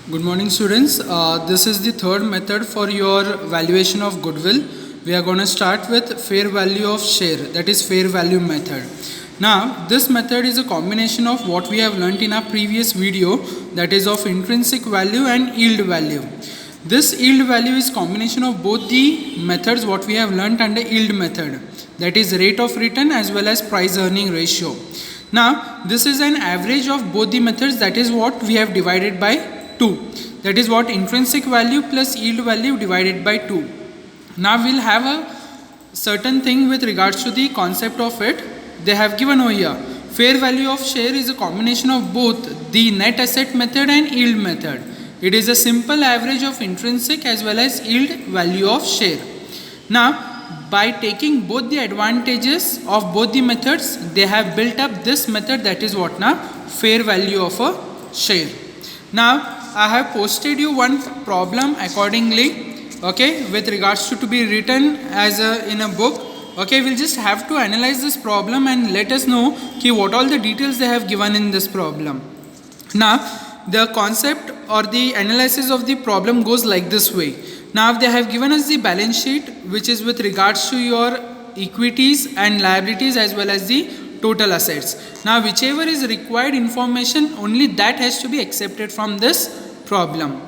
Good morning, students. This is the third method for your valuation of goodwill. We are going to start with fair value of share, that is fair value method. Now, this method is a combination of what we have learnt in our previous video, that is of intrinsic value and yield value. This yield value is combination of both the methods what we have learnt under yield method, that is rate of return as well as price earning ratio. Now, this is an average of both the methods, that is what we have divided by 2. That is what intrinsic value plus yield value divided by 2. Now we'll have a certain thing with regards to the concept of it. They have given over here. Fair value of share is a combination of both the net asset method and yield method. It is a simple average of intrinsic as well as yield value of share. Now, by taking both the advantages of both the methods, they have built up this method, that is what now fair value of a share. Now, I have posted you one problem accordingly, okay, with regards to be written as in a book. Okay, we'll just have to analyze this problem and let us know what all the details they have given in this problem. Now, the concept or the analysis of the problem goes like this way. Now, they have given us the balance sheet, which is with regards to your equities and liabilities as well as the total assets. Now, whichever is required information, only that has to be accepted from this problem.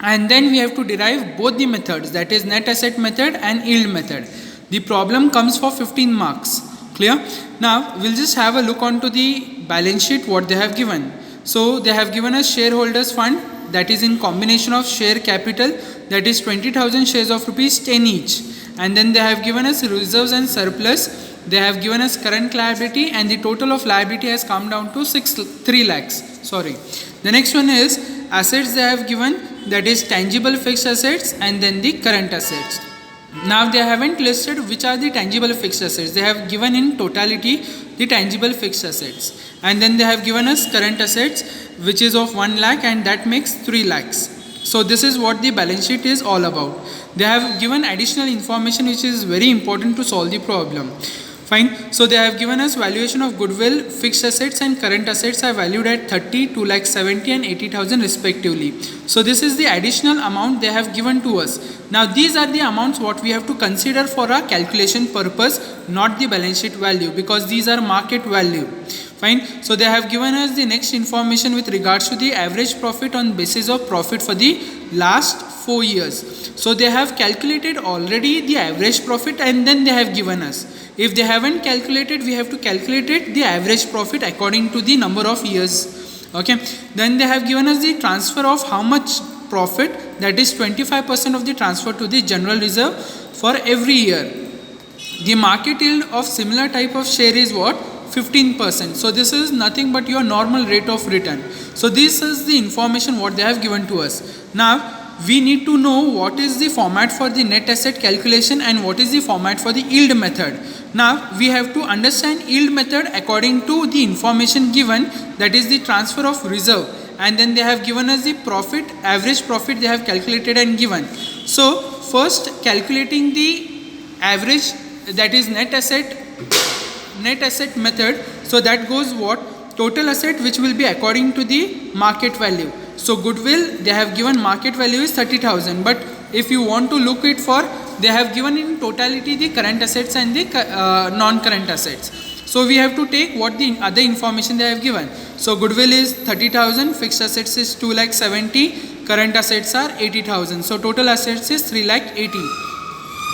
And then we have to derive both the methods, that is net asset method and yield method. The problem comes for 15 marks. Clear? Now, we'll just have a look onto the balance sheet, what they have given. So, they have given us shareholders fund, that is in combination of share capital, that is 20,000 shares of rupees 10 each. And then they have given us reserves and surplus. They have given us current liability, and the total of liability has come down to 3 lakhs. Sorry. The next one is assets they have given, that is tangible fixed assets and then the current assets. Now they haven't listed which are the tangible fixed assets. They have given in totality the tangible fixed assets, and then they have given us current assets which is of 1 lakh and that makes 3 lakhs. So this is what the balance sheet is all about. They have given additional information which is very important to solve the problem. Fine. So they have given us valuation of goodwill, fixed assets and current assets are valued at 30, 2 lakh 70 and 80,000 respectively. So this is the additional amount they have given to us. Now these are the amounts what we have to consider for our calculation purpose, not the balance sheet value, because these are market value. Fine. So they have given us the next information with regards to the average profit on basis of profit for the last 4 years. So they have calculated already the average profit and then they have given us. If they haven't calculated, we have to calculate it, the average profit according to the number of years. Okay. Then they have given us the transfer of how much profit, that is 25% of the transfer to the general reserve for every year. The market yield of similar type of share is what? 15%. So this is nothing but your normal rate of return. So this is the information what they have given to us. Now, we need to know what is the format for the net asset calculation and what is the format for the yield method. Now, we have to understand yield method according to the information given, that is the transfer of reserve, and then they have given us the profit, average profit they have calculated and given. So, first calculating the average, that is net asset method. So that goes what? Total asset which will be according to the market value. So goodwill they have given market value is 30,000, but if you want to look it for, they have given in totality the current assets and the non-current assets. So we have to take what the other information they have given. So goodwill is 30,000, fixed assets is 2 lakh 70, current assets are 80,000. So total assets is 3 lakh 80.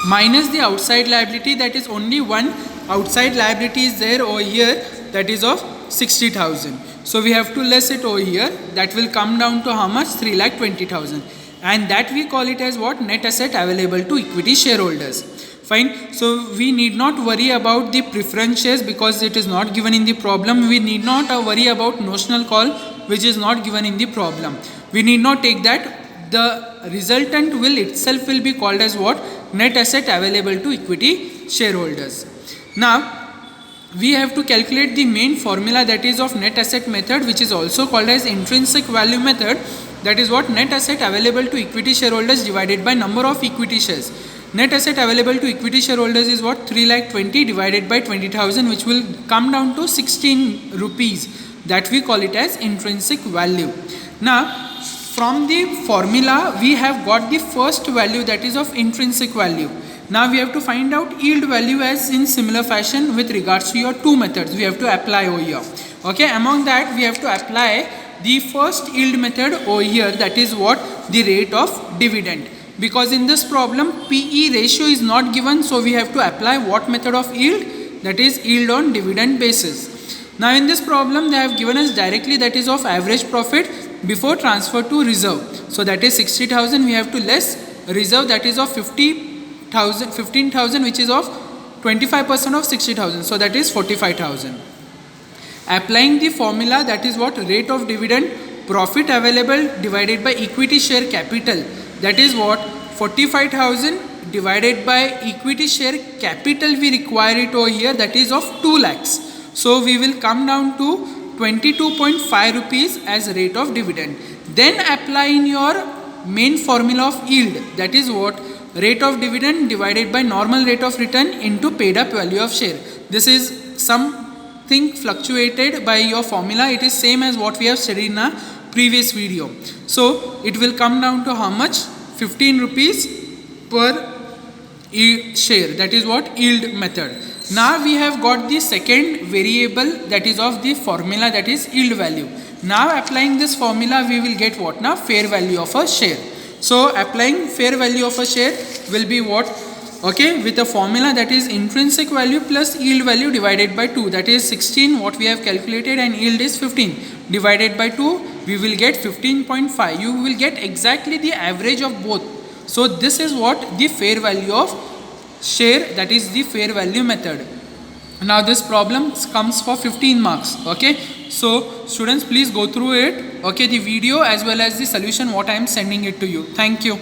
Minus the outside liability, that is only one outside liability is there over here, that is of 60,000. So we have to less it over here, that will come down to how much? 3 lakh 20,000. And that we call it as what? Net asset available to equity shareholders. Fine. So we need not worry about the preference shares because it is not given in the problem. We need not worry about notional call which is not given in the problem. We need not take that. The resultant will itself will be called as what? Net asset available to equity shareholders. Now, we have to calculate the main formula, that is of net asset method, which is also called as intrinsic value method. That is what? Net asset available to equity shareholders divided by number of equity shares. Net asset available to equity shareholders is what? 3 lakh 20 divided by 20,000, which will come down to 16 rupees. That we call it as intrinsic value. Now, from the formula we have got the first value, that is of intrinsic value. Now we have to find out yield value as in similar fashion with regards to your two methods we have to apply over here. Okay, among that we have to apply the first yield method over here, that is what? The rate of dividend. Because in this problem PE ratio is not given, so we have to apply what method of yield? That is yield on dividend basis. Now in this problem they have given us directly, that is of average profit before transfer to reserve. So that is 60,000, we have to less reserve, that is of 15,000 which is of 25% of 60,000, so that is 45,000. Applying the formula, that is what? Rate of dividend, profit available divided by equity share capital, that is what? 45,000 divided by equity share capital we require it over here, that is of 2 lakhs. So we will come down to 22.5 rupees as rate of dividend. Then apply in your main formula of yield, that is what? Rate of dividend divided by normal rate of return into paid up value of share. This is something fluctuated by your formula. It is same as what we have studied in a previous video. So it will come down to how much? 15 rupees per share, that is what? Yield method. Now we have got the second variable, that is of the formula, that is yield value. Now applying this formula we will get what? Now fair value of a share. So applying fair value of a share will be what? Okay, with a formula, that is intrinsic value plus yield value divided by 2, that is 16 what we have calculated, and yield is 15 divided by 2, we will get 15.5. You will get exactly the average of both. So this is what? The fair value of share, that is the fair value method. Now this problem comes for 15 marks. Okay, so students please go through it, okay, the video as well as the solution what I am sending it to you. Thank you.